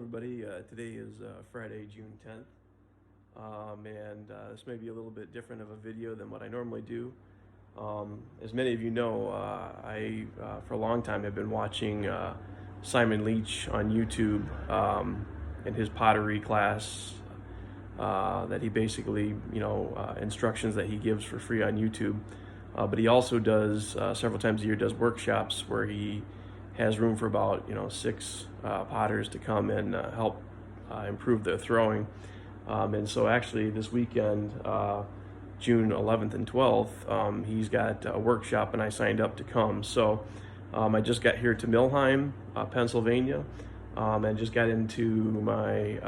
everybody. Today is Friday, June 10th, and this may be a little bit different of a video than what I normally do. As many of you know, I for a long time have been watching Simon Leach on YouTube and his pottery class that he basically, instructions that he gives for free on YouTube. But he also does several times a year does workshops where he has room for about 6 potters to come and help improve their throwing. And so actually this weekend, June 11th and 12th, he's got a workshop and I signed up to come. So I just got here to Millheim, Pennsylvania, and just got into my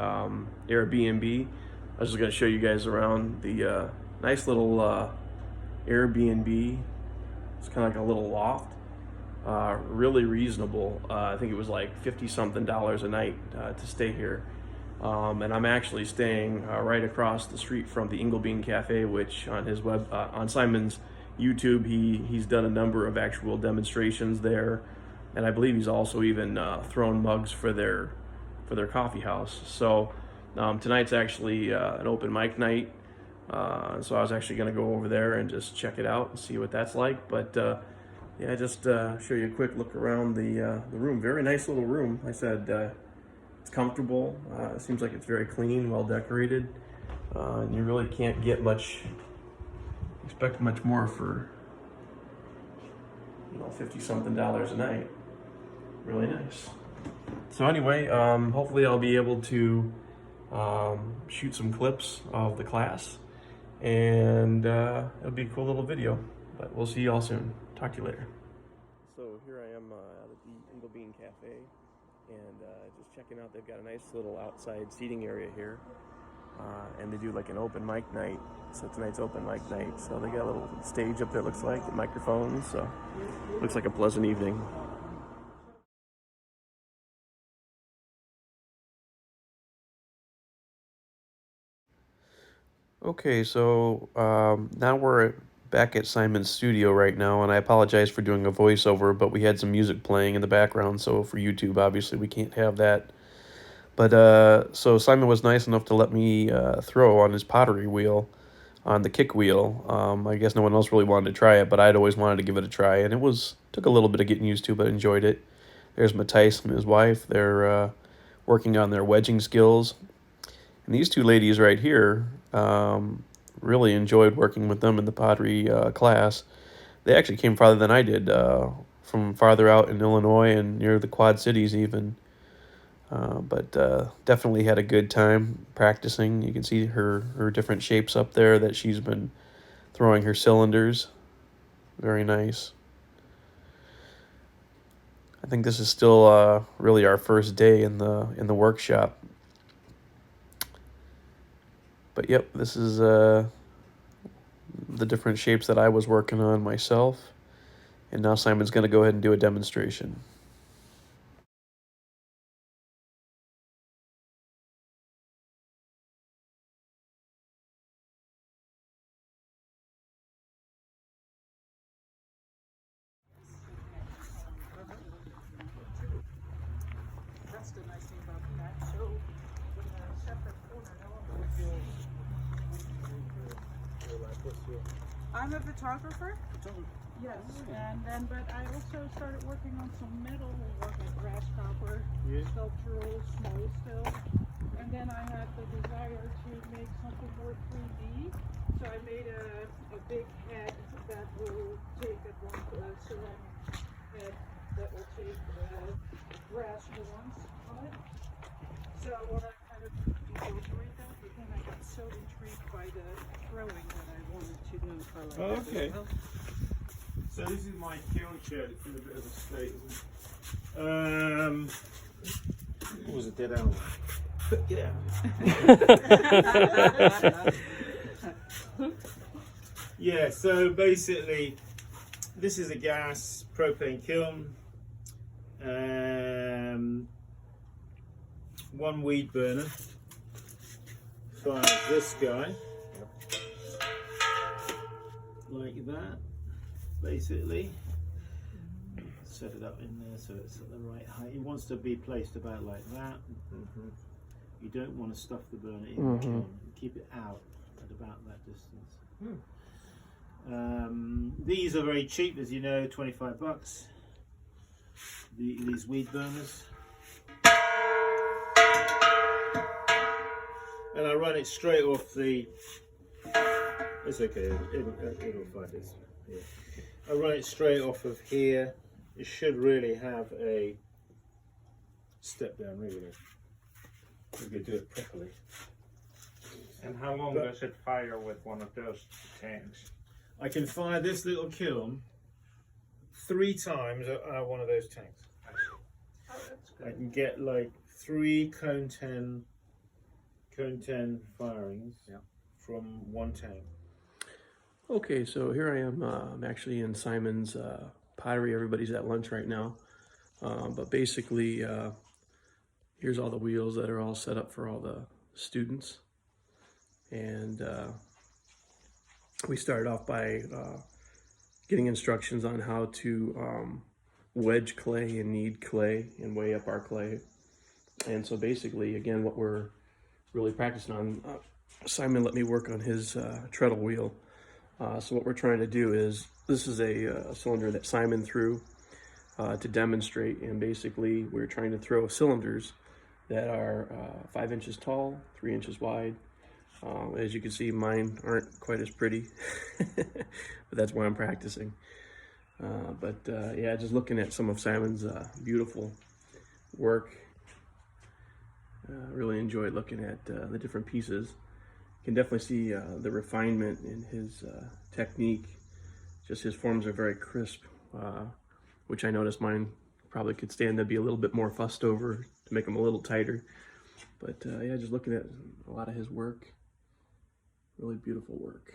Airbnb. I was just going to show you guys around the nice little Airbnb. It's kind of like a little loft. Really reasonable. I think it was like $50-something a night to stay here. And I'm actually staying right across the street from the Inglebean Cafe, which on his on Simon's YouTube, he's done a number of actual demonstrations there, and I believe he's also even thrown mugs for their coffee house. So tonight's actually an open mic night, so I was actually going to go over there and just check it out and see what that's like. But yeah, just show you a quick look around the room. Very nice little room. Like I said, it's comfortable. It seems like it's very clean, well decorated. And you really can't expect much more for $50-something a night. Really nice. So anyway, hopefully I'll be able to shoot some clips of the class, and it'll be a cool little video. But we'll see you all soon. Talk to you later. So here I am at the Inglebean Cafe, and just checking out. They've got a nice little outside seating area here, and they do like an open mic night. So tonight's open mic night. So they got a little stage up there, looks like, the microphones. So looks like a pleasant evening. Okay, so now we're back at Simon's studio right now, and I apologize for doing a voiceover, but we had some music playing in the background, so for YouTube, obviously, we can't have that. But so Simon was nice enough to let me throw on his pottery wheel, on the kick wheel. I guess no one else really wanted to try it, but I'd always wanted to give it a try, and took a little bit of getting used to, but enjoyed it. There's Matthijs and his wife. They're working on their wedging skills. And these two ladies right here, really enjoyed working with them in the pottery class. They actually came farther than I did, from farther out in Illinois and near the Quad Cities even. But definitely had a good time practicing. You can see her different shapes up there that she's been throwing her cylinders. Very nice. I think this is still really our first day in the workshop. But yep, this is the different shapes that I was working on myself. And now Simon's going to go ahead and do a demonstration. That's the nice thing about that. So, in a separate corner, I'm a photographer. Yes, but I also started working on some metal work like grasshopper, sculptural, small still. And then I had the desire to make something more 3D. So I made a big head that will take at one ceramic head that will take brass horns on it. So I want to kind of incorporate that, but then I got so intrigued by the throwing that I wanted to know if I like that as well. So this is my kiln shed. It's in a bit of a state, isn't it? What was a dead animal? Get out. Yeah, so basically this is a gas propane kiln. 1 weed burner. Fire this guy. Like that, basically. set it up in there so it's at the right height. It wants to be placed about like that. You don't want to stuff the burner in the kiln. Keep it out at about that distance. These are very cheap, as you know, 25 bucks. These weed burners. And I run it straight off the... It's okay, it'll find it. Yeah. I run it straight off of here. It should really have a step down regulator. We could do it properly. And how long does it fire with one of those tanks? I can fire this little kiln 3 times at one of those tanks. Oh, that's good. I can get like 3 cone 10 firings from one tank. Okay, so here I am. I'm actually in Simon's pottery. Everybody's at lunch right now. But basically, here's all the wheels that are all set up for all the students. And we started off by getting instructions on how to wedge clay and knead clay and weigh up our clay. And so basically, again, what we're really practicing on, Simon let me work on his treadle wheel. So what we're trying to do is, this is a cylinder that Simon threw to demonstrate, and basically we're trying to throw cylinders that are 5 inches tall, 3 inches wide. As you can see, mine aren't quite as pretty, but that's why I'm practicing. Yeah, just looking at some of Simon's beautiful work, really enjoyed looking at the different pieces. You can definitely see the refinement in his technique. Just his forms are very crisp, which I noticed mine probably could stand to be a little bit more fussed over to make them a little tighter. But yeah, just looking at a lot of his work, really beautiful work.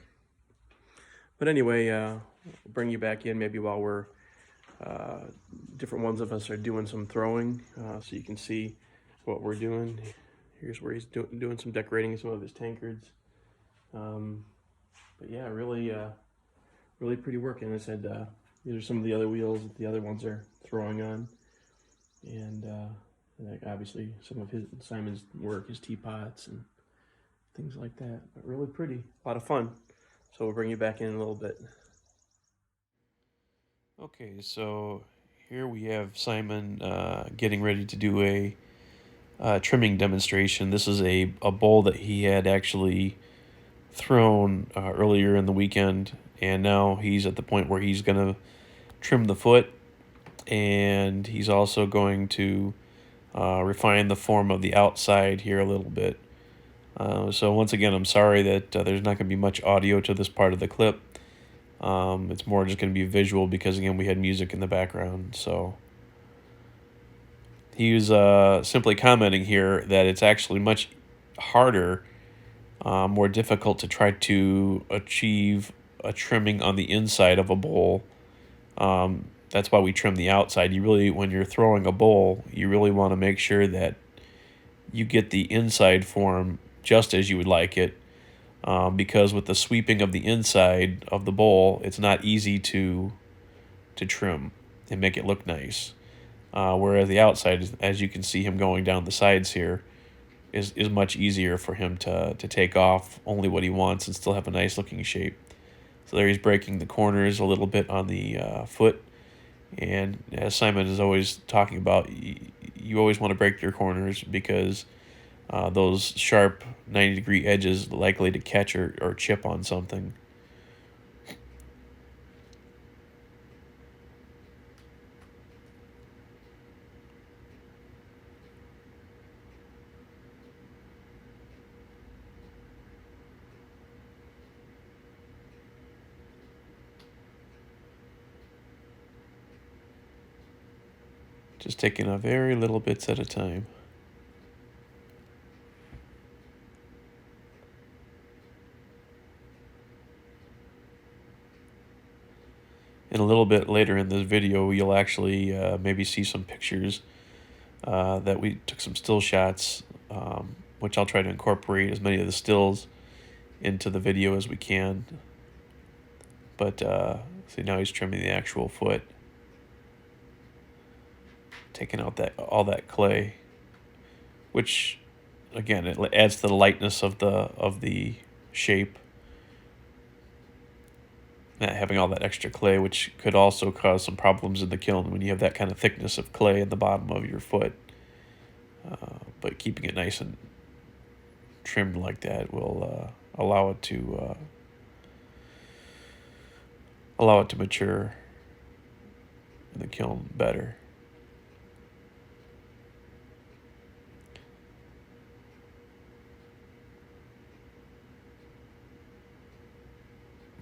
But anyway, I'll bring you back in maybe while we're, different ones of us are doing some throwing, so you can see what we're doing. Here's where he's doing some decorating some of his tankards. But yeah, really pretty work. And I said, these are some of the other wheels that the other ones are throwing on. And obviously some of Simon's work, his teapots and things like that. But really pretty, a lot of fun. So we'll bring you back in a little bit. Okay, so here we have Simon getting ready to do a trimming demonstration. This is a bowl that he had actually thrown earlier in the weekend, and now he's at the point where he's going to trim the foot, and he's also going to refine the form of the outside here a little bit. So once again, I'm sorry that there's not going to be much audio to this part of the clip. It's more just going to be visual because, again, we had music in the background. So he was simply commenting here that it's actually much harder, more difficult to try to achieve a trimming on the inside of a bowl. That's why we trim the outside. You really, when you're throwing a bowl, you really want to make sure that you get the inside form just as you would like it, because with the sweeping of the inside of the bowl, it's not easy to trim and make it look nice. Whereas the outside, as you can see him going down the sides here, is much easier for him to take off only what he wants and still have a nice looking shape. So there he's breaking the corners a little bit on the foot. And as Simon is always talking about, you always want to break your corners because those sharp 90-degree edges are likely to catch or chip on something. Just taking a very little bits at a time. And a little bit later in this video, you'll actually maybe see some pictures that we took some still shots, which I'll try to incorporate as many of the stills into the video as we can. But see, now he's trimming the actual foot. taking out all that clay, which again it adds to the lightness of the shape. Not having all that extra clay, which could also cause some problems in the kiln when you have that kind of thickness of clay in the bottom of your foot. But keeping it nice and trimmed like that will allow it to mature in the kiln better.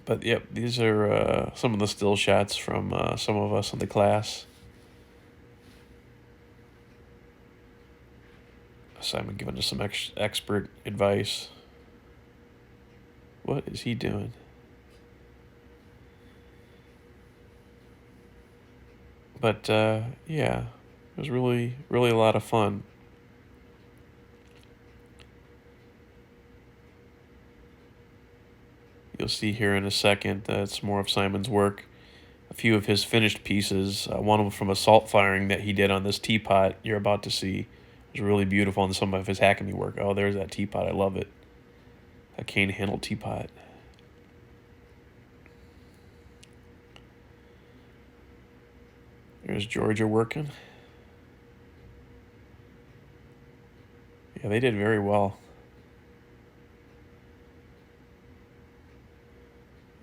But yep, these are some of the still shots from some of us in the class. Simon giving us some expert advice. What is he doing? But yeah, it was really, really a lot of fun. You'll see here in a second it's more of Simon's work. A few of his finished pieces, one of them from a salt firing that he did on this teapot you're about to see. It was really beautiful, and some of his Hackney work. Oh, there's that teapot. I love it. A cane-handled teapot. There's Georgia working. Yeah, they did very well.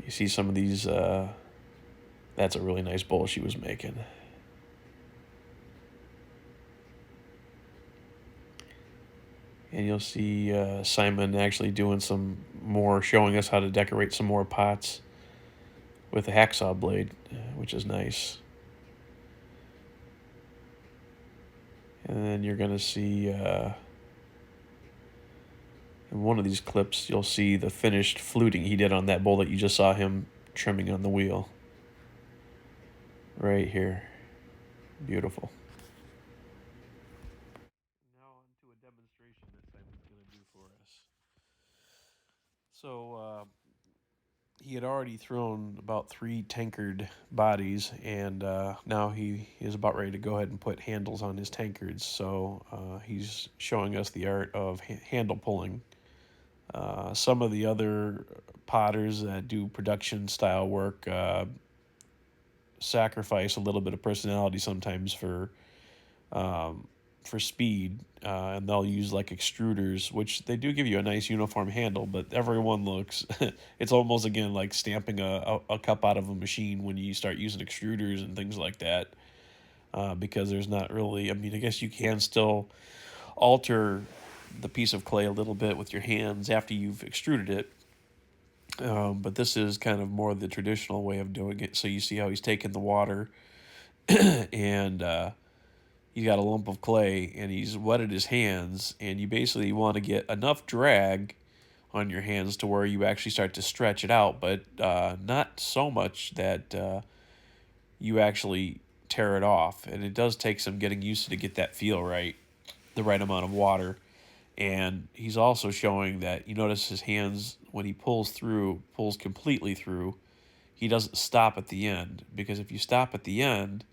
You see some of these, that's a really nice bowl she was making. And you'll see Simon actually doing some more, showing us how to decorate some more pots with a hacksaw blade, which is nice. And then you're going to see, in one of these clips, you'll see the finished fluting he did on that bowl that you just saw him trimming on the wheel. Right here. Beautiful. Now on to a demonstration that Simon's going to do for us. So, he had already thrown about 3 tankered bodies, and now he is about ready to go ahead and put handles on his tankards. So he's showing us the art of handle pulling. Some of the other potters that do production style work sacrifice a little bit of personality sometimes for speed, and they'll use like extruders, which they do give you a nice uniform handle, but everyone looks, it's almost again like stamping a cup out of a machine when you start using extruders and things like that, because there's not really, I mean, I guess you can still alter the piece of clay a little bit with your hands after you've extruded it, but this is kind of more the traditional way of doing it. So you see how he's taking the water and he's got a lump of clay and he's wetted his hands, and you basically want to get enough drag on your hands to where you actually start to stretch it out, but not so much that you actually tear it off. And it does take some getting used to get that feel right, the right amount of water. And he's also showing that, you notice his hands, when he pulls completely through, he doesn't stop at the end, because if you stop at the end,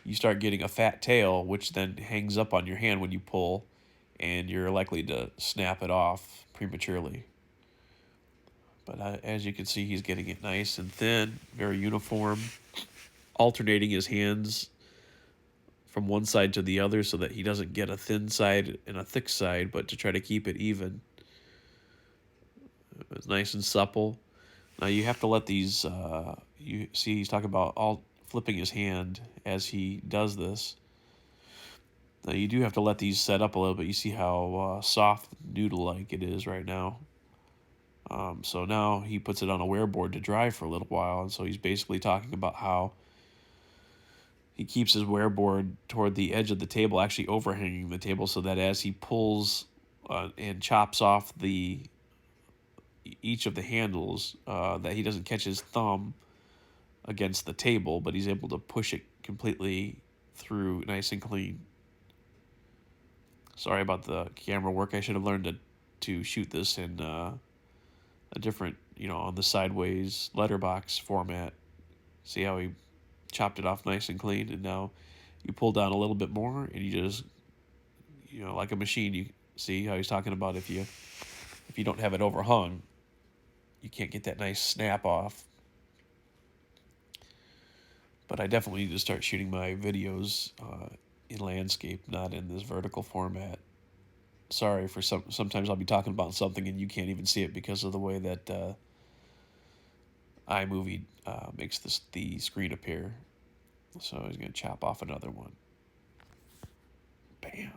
you start getting a fat tail, which then hangs up on your hand when you pull, and you're likely to snap it off prematurely. But as you can see, he's getting it nice and thin, very uniform, alternating his hands from one side to the other so that he doesn't get a thin side and a thick side, but to try to keep it even. It's nice and supple. Now you have to let these, you see he's talking about flipping his hand as he does this. Now you do have to let these set up a little bit. You see how soft, noodle-like it is right now. So now he puts it on a wear board to dry for a little while, and so he's basically talking about how he keeps his wear board toward the edge of the table, actually overhanging the table, so that as he pulls and chops off each of the handles, that he doesn't catch his thumb against the table, but he's able to push it completely through nice and clean. Sorry about the camera work. I should have learned to shoot this in a different, on the sideways letterbox format. See how he chopped it off nice and clean, and now you pull down a little bit more, and you just, like a machine. You see how he's talking about if you don't have it overhung, you can't get that nice snap off. But I definitely need to start shooting my videos in landscape, not in this vertical format. Sorry for sometimes I'll be talking about something and you can't even see it because of the way that iMovie makes the screen appear. So he's going to chop off another one. Bam.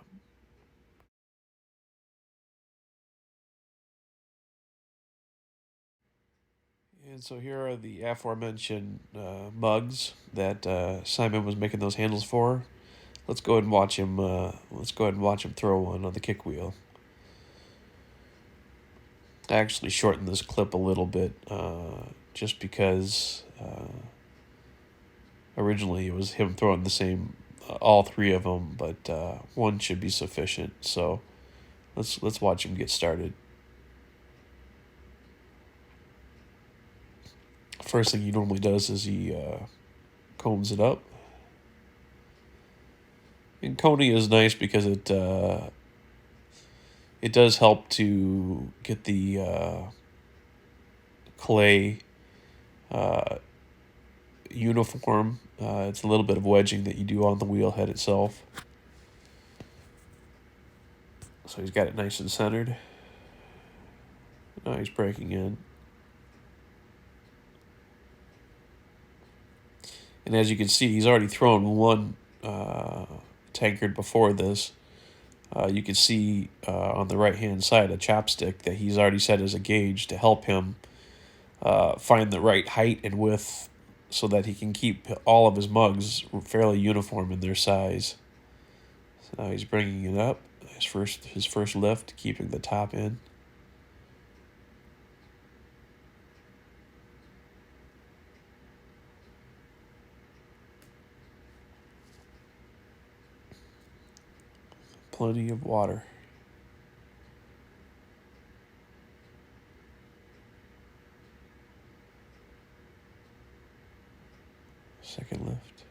And so here are the aforementioned mugs that Simon was making those handles for. Let's go ahead and watch him. Let's go ahead and watch him throw one on the kick wheel. I actually shortened this clip a little bit, just because originally it was him throwing the same, all three of them, but one should be sufficient. So let's watch him get started. First thing he normally does is he combs it up. And combing is nice because it does help to get the clay uniform. It's a little bit of wedging that you do on the wheel head itself. So he's got it nice and centered. Now he's breaking in. And as you can see, he's already thrown one tankard before this. You can see on the right-hand side a chopstick that he's already set as a gauge to help him find the right height and width so that he can keep all of his mugs fairly uniform in their size. So now he's bringing it up, his first lift, keeping the top in. Plenty of water. Second lift.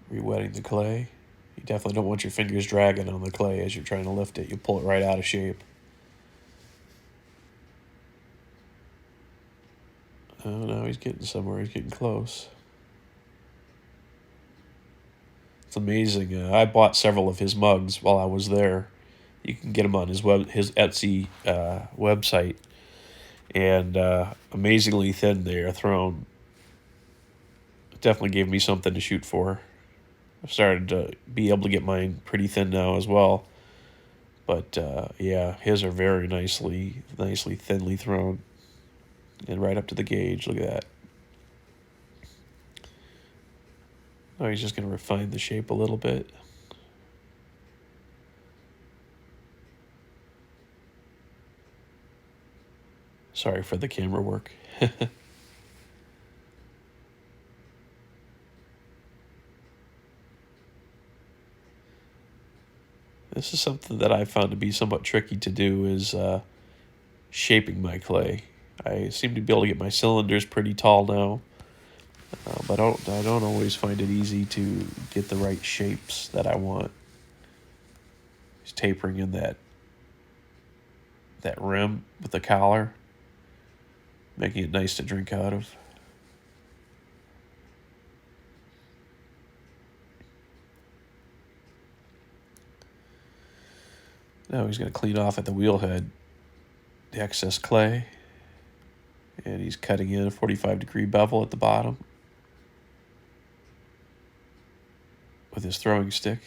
Re-wetting the clay. You definitely don't want your fingers dragging on the clay as you're trying to lift it. You'll pull it right out of shape. Oh, now he's getting somewhere. He's getting close. It's amazing. I bought several of his mugs while I was there. You can get them on his Etsy website. And amazingly thin they are thrown. It definitely gave me something to shoot for. I've started to be able to get mine pretty thin now as well. But yeah, his are very nicely thinly thrown. And right up to the gauge. Look at that. Now he's just going to refine the shape a little bit. Sorry for the camera work. This is something that I found to be somewhat tricky to do, is shaping my clay. I seem to be able to get my cylinders pretty tall now, but I don't always find it easy to get the right shapes that I want. He's tapering in that rim with the collar, making it nice to drink out of. Now he's going to clean off at the wheel head the excess clay. And he's cutting in a 45-degree bevel at the bottom with his throwing stick.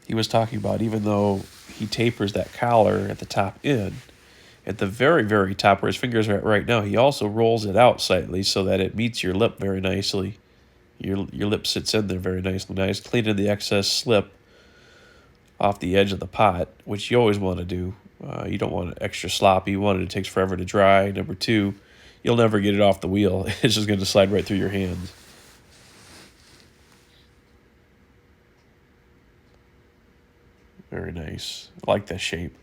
He was talking about, even though he tapers that collar at the top end, at the very, very top where his fingers are at right now, he also rolls it out slightly so that it meets your lip very nicely your lip sits in there very nicely. Nice, cleaning the excess slip off the edge of the pot, which you always want to do. You don't want it extra sloppy. One, it takes forever to dry. Number two, you'll never get it off the wheel. It's just going to slide right through your hands. Very nice. I like that shape.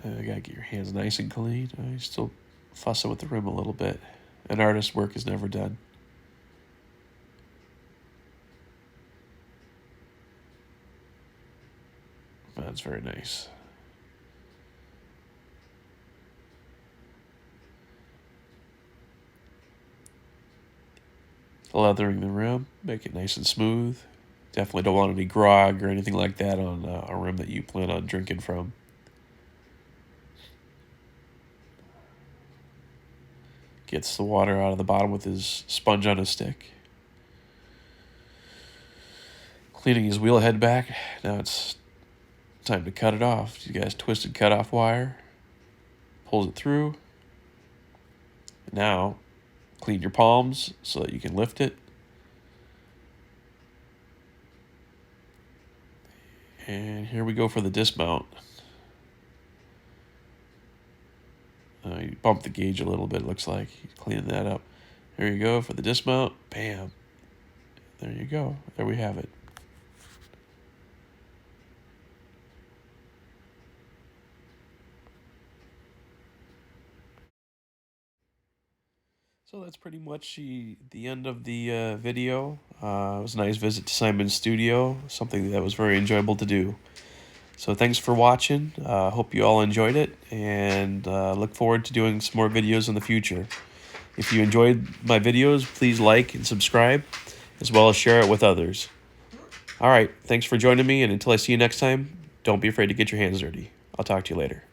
Gotta get your hands nice and clean. I still fussing with the rim a little bit. An artist's work is never done. That's very nice. Leathering the rim, make it nice and smooth. Definitely don't want any grog or anything like that on a rim that you plan on drinking from. Gets the water out of the bottom with his sponge on his stick. Cleaning his wheel head back. Now it's time to cut it off. You guys twisted cut-off wire. Pulls it through. Now, clean your palms so that you can lift it. And here we go for the dismount. You bump the gauge a little bit, it looks like. Cleaning that up. There you go for the dismount. Bam. There you go. There we have it. So that's pretty much the end of the video. It was a nice visit to Simon's studio, something that was very enjoyable to do. So thanks for watching. Hope you all enjoyed it, and look forward to doing some more videos in the future. If you enjoyed my videos, please like and subscribe, as well as share it with others. All right, thanks for joining me, and until I see you next time, don't be afraid to get your hands dirty. I'll talk to you later.